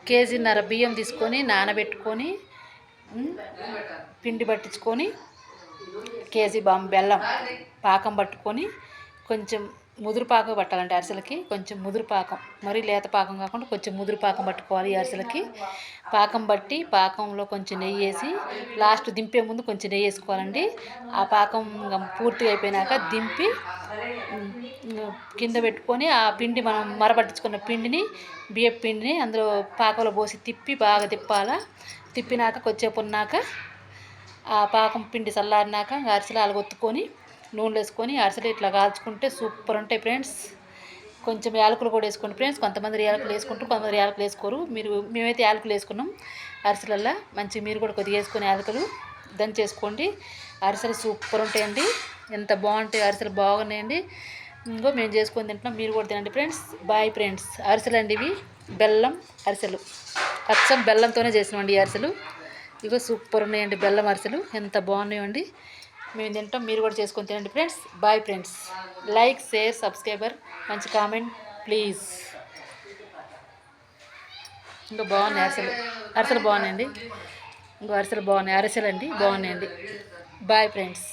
కేజీన్నర బియ్యం తీసుకొని నానబెట్టుకొని పిండి పట్టించుకొని కేజీ బెల్లం పాకం పట్టుకొని కొంచెం ముదురు పాకం పట్టాలంటే అరిసెలకి కొంచెం ముదురు పాకం, మరీ లేత పాకం కాకుండా కొంచెం ముదురు పాకం పట్టుకోవాలి. ఈ అరిసెలకి పాకం బట్టి పాకంలో కొంచెం నెయ్యి వేసి లాస్ట్ దింపే ముందు కొంచెం నెయ్యి వేసుకోవాలండి. ఆ పాకం పూర్తిగా అయిపోయినాక దింపి కింద పెట్టుకొని ఆ పిండి మనం మరపట్టించుకున్న పిండిని బియ్యం పిండిని అందులో పాకంలో పోసి తిప్పి బాగా తిప్పినాక కొద్దిసేపు ఉన్నాక ఆ పాకం పిండి చల్లారినాక అరిసెలు అలగొత్తుకొని నూనెలో వేసుకొని అరిసెలు ఇట్లా కాల్చుకుంటే సూపర్ ఉంటాయి ఫ్రెండ్స్. కొంచెం యాలకులు కూడా వేసుకోండి ఫ్రెండ్స్. కొంతమంది యాలకులు వేసుకుంటారు, కొంతమంది యాలకులు వేసుకోరు. మేమైతే యాలకులు వేసుకున్నాం అరిసెలల్లో. మంచి మీరు కూడా కొద్దిగా వేసుకొని యాలకులు దంచేసుకోండి. అరిసెలు సూపర్ ఉంటాయండి. ఎంత బాగుంటాయి అరిసెలు, బాగున్నాయండి. ఇంకో మేము చేసుకొని తింటున్నాం, మీరు కూడా తినండి ఫ్రెండ్స్. Bye friends. అరిసెలు అండి ఇవి, బెల్లం అరిసెలు, అచ్చం బెల్లంతోనే చేసినామండి ఈ అరిసెలు. ఇగో సూపర్ ఉన్నాయండి బెల్లం అరిసెలు, ఎంత బాగున్నాయండి. మేము తింటాం, మీరు కూడా చేసుకొని తినండి friends. Bye friends. Like, share, subscriber, మంచి కామెంట్ ప్లీజ్. ఇంకా బాగున్నాయి అరిసెలు బాగున్నాయండి. ఇంకో అరిసెలు బాగున్నాయి, అరిసెలు అండి బాగున్నాయండి. Bye friends.